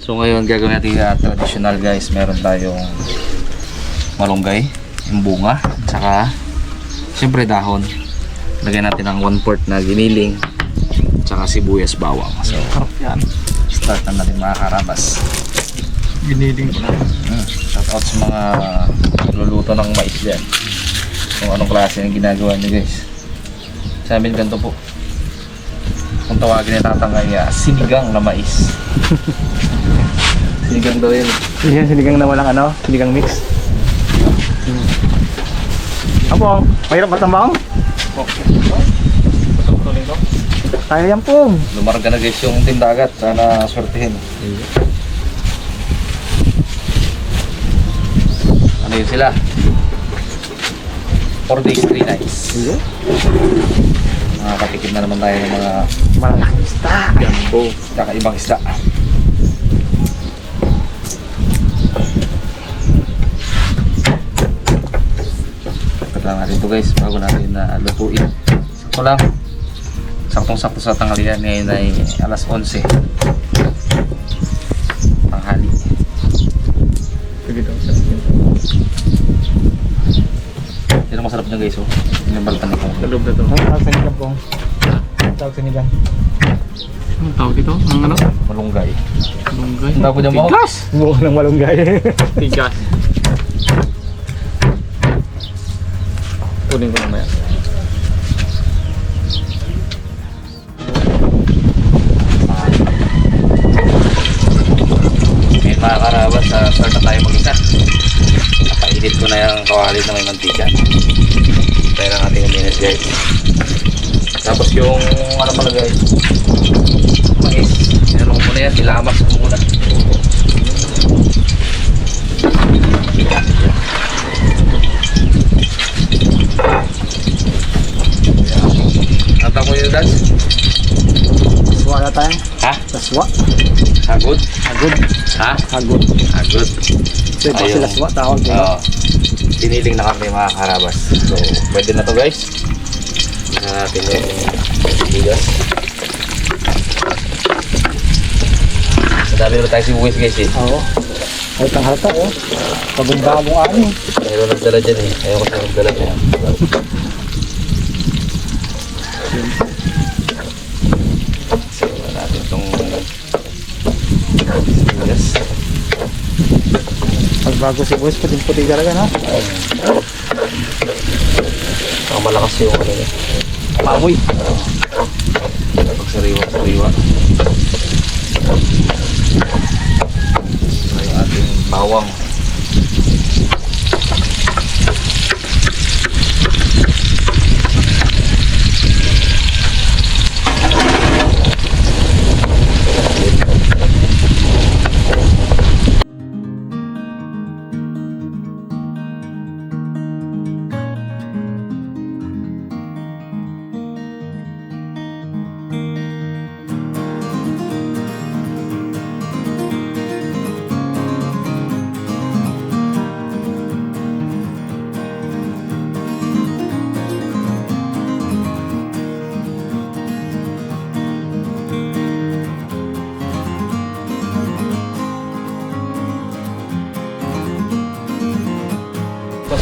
So ngayon gagawin natin traditional guys. Meron tayong malunggay, yung bunga, saka siyempre dahon. Lagyan natin ng 1/4 na giniling, saka sibuyas bawang. So yan. Start na natin mga karabas. Giniling ko na. Shout out sa mga luluto ng mais dyan. Kung anong klase ng ginagawa niyo guys. Sa amin ganito po. Kung tawagin ni tatang ay sinigang na mais. Sinigang daw yun. Yan, sinigang na walang ano, sinigang mix. Abong, mahirap matambang? Okay. Kaya yan po. Lumarga na guys yung tindagat. Sana swertihin. Ano yun sila? 4 days, 3 nights. Makakatikim na naman tayo ng mga Malaking isda. jumbo, kakaibang isda. Pagkatapos natin ito guys, bago natin lutuin. Sakto lang. Saktong-sakto sa tanghalian. Ngayon ay alas 11. Tanghali. Sige daw. Yan ang masarap niya guys, oh. Yung balatan nito. Loob na to. Ang tawag sinigang po. Tawag sinigang. Anong tawag dito? Ang ano? Malunggay. Malunggay. Ang tawag niya mo? Tigas! Buo ng malunggay. Tigas. Kunin ko naman yan. Okay mga karabas, start na tayo mag-isa. Napainit ko na yung kawali na may mantika. Tayo lang natin yung minutes guys. Tapos yung ano pala guys, mais. Ano ko muna yan, ilamas ko muna. Ata ko yung dads? Taswa na tayo. Ha? Taswa. Hagod? Hagod. Ha? Hagod. Hagod. Kasi pa sila taswa tawag. Oo. Tiniling na kami mga karabas. So, pwede na to guys. Isa natin yung bigas. Madami na tayo si Buwis guys eh. Oo. Haltang halta oh. Pagong-bagong ani. Mayroon nagdala dyan eh. Ayaw ko siya nagdala dyan. Simulan natin itong bigas. Pagbago si Boys, puting-puti talaga no? Saka malakas yung ano niya. Pamoy. Pagsariwa-sariwa. Yung ating bawang.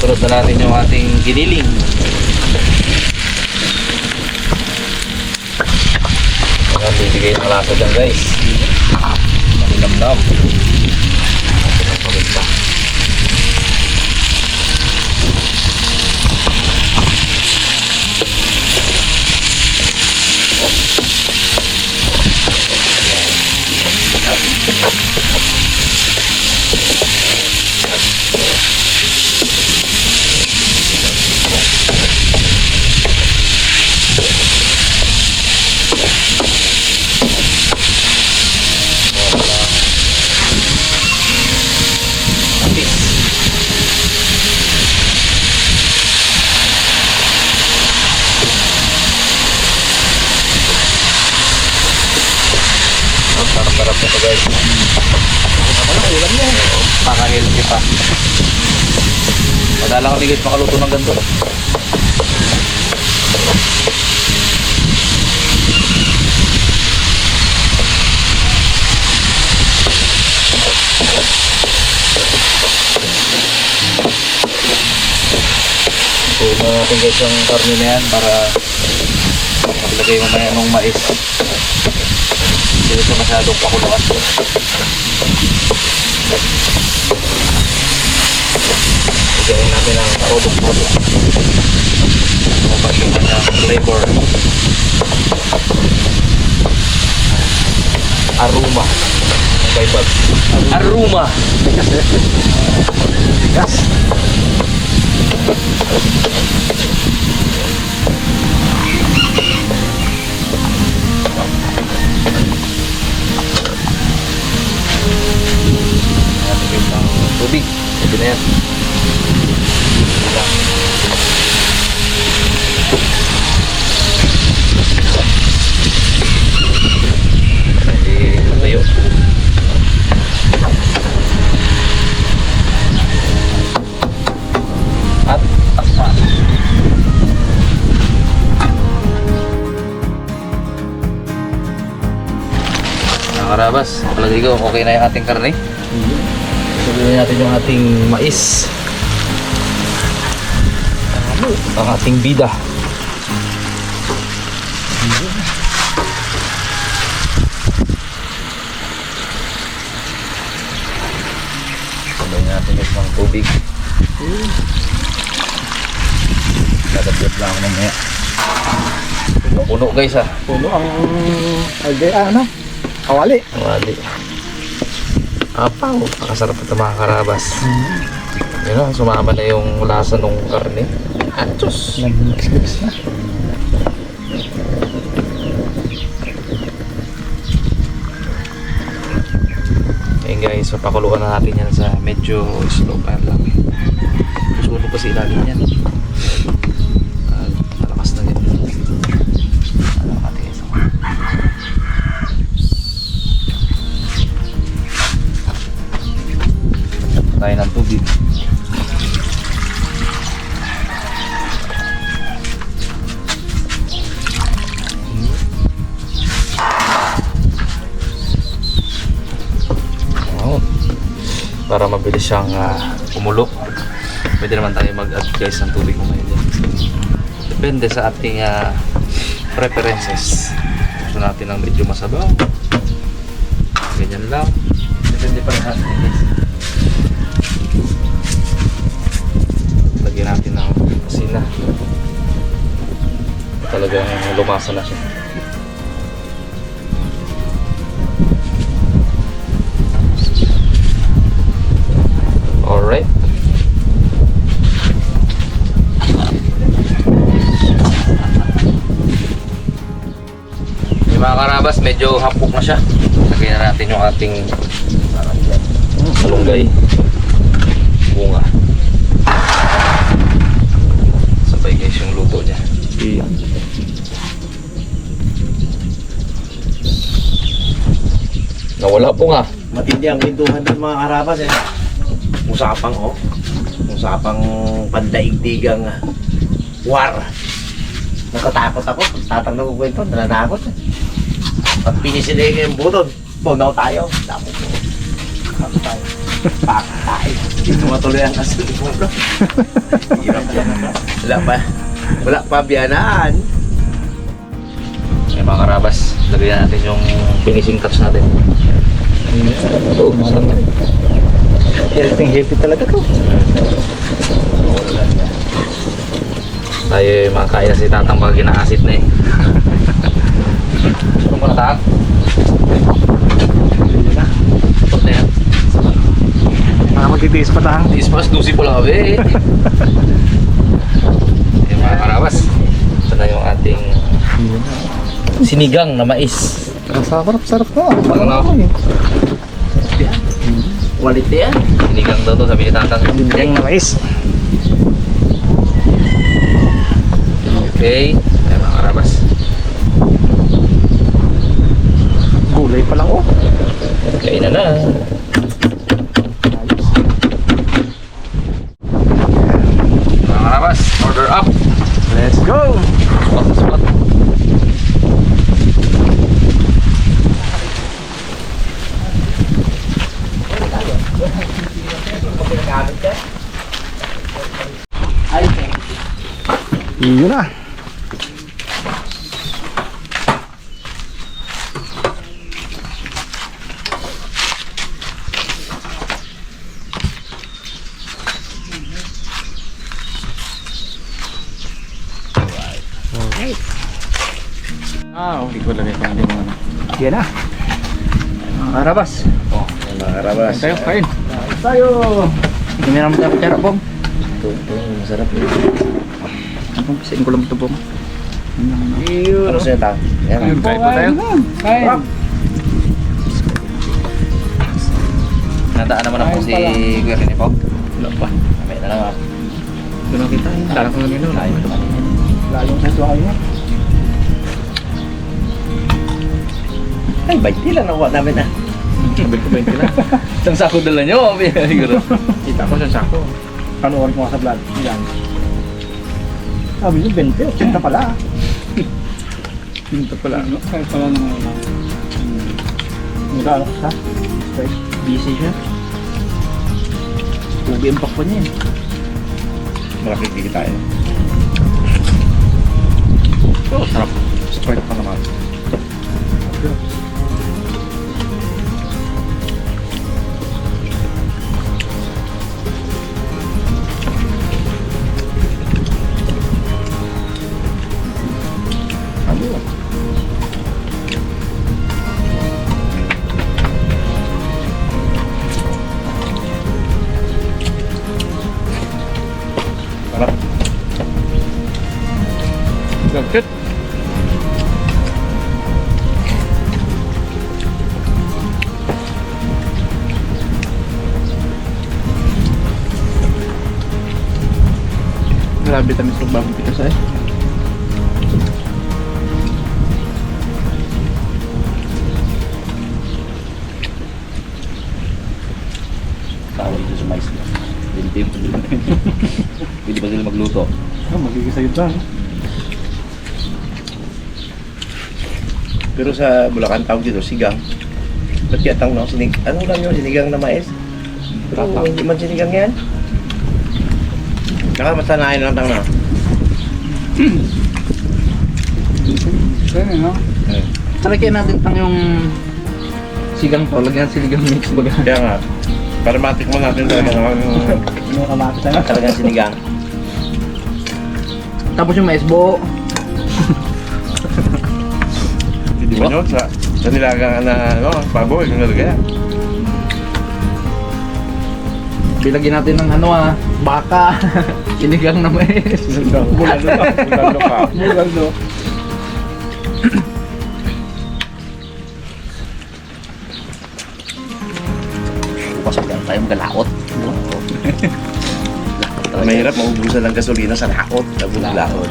Sunod na natin yung ating giniling. Ayan, bibigay ng lasa dyan guys. Malinamnam. Sarap-sarap nito guys. Ulam niya. Paka-healthy pa. Madalang kami guys makaluto ng ganito. natin guys yung karne na yan para maglagay mamaya ng mais. Hindi ito masyadong pakuluan. Lagyan natin ang product. Mabas yung kanyang flavor. Aroma. Bible. Aroma. Yes. Natin yung tubig. Ito na yan. Tayo. At aspan. Nakarabas, palagay ko okay na yung ating karne. Sabihin natin yung ating mais. Ang ating bida. Sabihin natin guys ng tubig. Dadagdag lang ako mamaya. Puno guys ah. Puno ang ano? Kawali. Wali. Apaw, nakasarap ito mga karabas. Yun na, sumama na yung lasa ng karne. Atos! Nag-mix na. Ayun guys, so pakuluan na natin yan sa medyo slow pan lang. Susunog kasi ilalim yan. Malakas na yan. Ano natin ito? Tayo ng tubig. Para mabilis siyang kumulo. Pwede naman tayo mag-add guys ng tubig mo ngayon. Depende sa ating preferences. Gusto natin ng medyo masabaw. Ganyan lang. Depende pa rin natin guys. Lagyan natin ng asina. Talagang lumasa na siya. Alright. Yung mga karabas, medyo hapok na siya. Lagyan na natin yung ating malunggay. Bunga. Sabay guys yung luto niya. Iyan. Nawala po nga. Matindi ang kwentuhan ng mga karabas eh. Usapang pandaigdigang war. Natatakot ako. Tatang nagkukwento, nananakot eh. Pag pinisinig yung butod, bunaw tayo. Damo po. Damo tayo. Pak tayo. Hindi tumatuloy ang asin mo bro. Hirap yan. Wala pa biyanaan. Ay mga karabas, lagyan natin yung finishing touch natin. Ito, masarap na rin. Healthy talaga to. Tayo makakain na si Tatang pag ginaasit na eh. Gusto mo na taak? Tapos na yan. Mga magtitiis pa tayo. Tiis pa, snusi po lang kami eh. Ay mga karabas, ito na yung ating sinigang na mais. Sarap na. Ano? Quality yan. Sinigang daw to, sabi ni Tatang. Yung mais. Okay, ay mga karabas. Gulay pa lang oh. Kain na. Mga karabas, order up. Let's go! Spot na spot. Yun na. Hindi ko lagay pa hindi mo ano. Yan na. Arabas. Mga karabas. Tayo, kain. Tayo. Dumi naman tayo kutsara, Bong. Ito, masarap yun. Bong, pisain ko lang ito, Bong. Ano sa'yo ta? Yan. Kain po tayo. Kain. Nadaan naman ako si Kuya Rene po. Wala pa. Mamaya na lang ah. Doon lang kita. Dalang ko lang yun. Layo ito kanina. Lalong sa suhay mo. Ay, 20 lang nakuha namin ah. Sabi ko 20 lang. Isang sako dala nyo. Siguro. Kita ko sa sako. Panoorin ko nga sa vlog. Yan. Sabi niyo 20, 80 pala. Ito pala, no? Kaya pala nang ano. Ano sa? Busy siya. Ubi ang pakpa niya. Malaki kikita eh. Oh, sarap. Sprite pa naman. Sarap. Gagkit. Grabe tamis ng bagong pitas eh. Tawag dito sa mais na. Dintim. Pwede ba sila magluto? Magiging lang. Pero sa Bulacan tawag dito, sigang. Ba't kaya tawag na sinig? Ano lang yun? Sinigang na mais? Pero hindi man sinigang yan. Saka masanayan lang tawag na. Kaya no? Talagyan natin pang yung sigang to. Lagyan siligang mix baga. Kaya nga, para matikman natin talaga naman yung Ano kamati tayo? talagang sinigang. Tapos yung mais buo. Hindi ba yun? Sa nilagang na baboy, yung nalagay. Bilagyan natin ng baka. Sinigang na mais. Bulalo ka. Bulalo. Bukas lang tayo magalaot. Mahirap maubusan ng gasolina sa laot. Laot.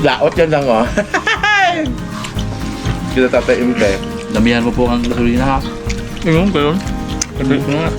Laot yan lang oh. Kita tataim kayo. Damihan mo po ang gasolina ha. Yung ganun. Kasi nga.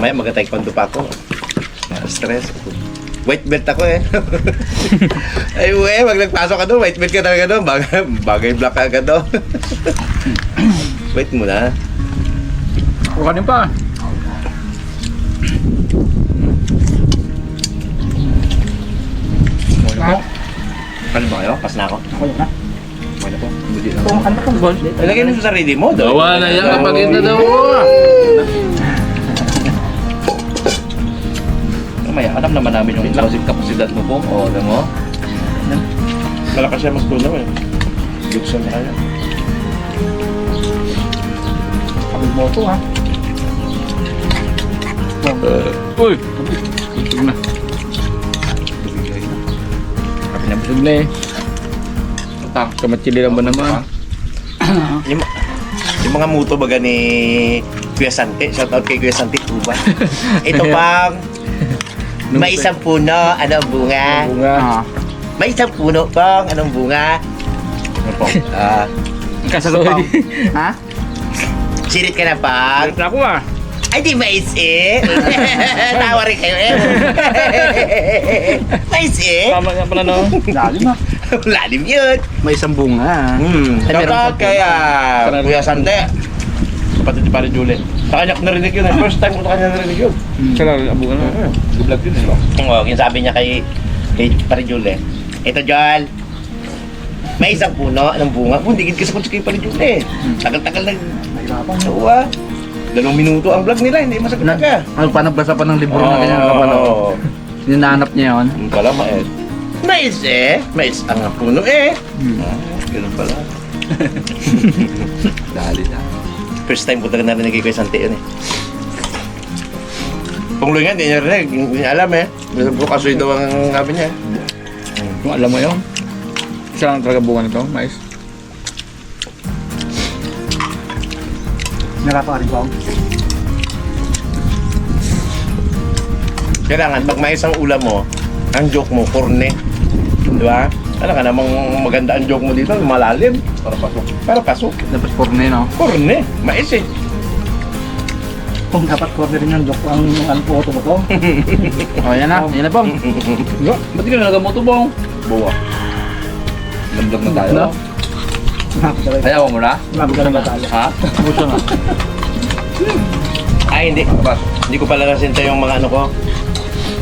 Mamaya mag-taekwondo pa ako. Stress. White belt ako eh. Ay, wag nagpasok ka doon. White belt ka talaga doon. Bagay black ka agad doon. Wait muna. O kanin pa. Ha? Ano ba kayo? Pas na ako. Ako yun ha. Okay na po. Hindi na. Ito, ano pa tong Ilagay mo sa sarili mo. doon. Bawa na yan kapag ito daw. Mamaya, alam naman namin yung kapasidad mo po. O, alam mo? Malakas siya magtunaw eh. Gibson na kaya. Kapag mo ito ha. Uy! Busog na. Sabi na Busog na eh. Kamatsili lang ba naman? yung mga muto baga ni Kuya Sante. Shoutout kay Kuya Sante Tuba. Ito pang may isang puno, anong bunga? Bunga. May isang puno pang, anong bunga? Ano po? Kasagoy. Ha? Sirit ka na pang? Galit na ako ah. Ay, di mais eh. Tawa rin kayo eh. Mais eh. Tama nga pala no. Lalim ha. Lalim yun. May isang bunga. Ay, shoutout kay Kuya Sante. Kapatid ni Pare Julie. Sa kanya ko narinig yun. First time ko sa kanya narinig yun. Kala abungan na. Good luck yun eh. Oo, yung sabi niya kay Pare Julie. Ito, Joel. May isang puno ng bunga. Digid ka sa kutsi kay Pare Julie. Tagal-tagal nag... Nahirapan. Oo ah. 2 minuto ang vlog nila, hindi masagot na ka. Ano pa nagbasa pa ng libro na ganyan kapalo. Hinahanap niya yun. Yung pala, mais. Mais eh. Mais ang puno eh. Ganun pala. Dali na. First time ko talaga narinig kay Kuya Sante yun eh. Pungloy nga, hindi niya rinig. Hindi niya alam eh. Basta kasoy daw ang sabi niya. Kung alam mo yun. Isa lang talaga bunga nito, mais. Narapan ka rin ba? Kailangan, pag mais ang ulam mo, ang joke mo, korne. Di ba? Alam ka namang maganda ang joke mo dito, malalim. Para pasok. Para pasok. Dapat porne no. Korne, mais eh. Kung dapat corner rin yung joke ang ano po ito mo to. Oh, yan na. Yan na pong. Ba't di ka nalaga mo ito pong? Buwa. Lamdag na tayo. No? Ayaw mo na? Grabe ka na matalo. Ha? Gusto na. Ay, hindi. Hindi ko pala nasinta yung mga ano ko.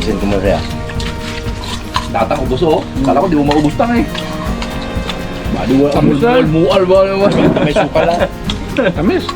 Nasinta mo siya. Datang ubos oh. Kala ko di mo maubos tang eh. Badi mo. Mual ba naman? May suka lang. Tamis.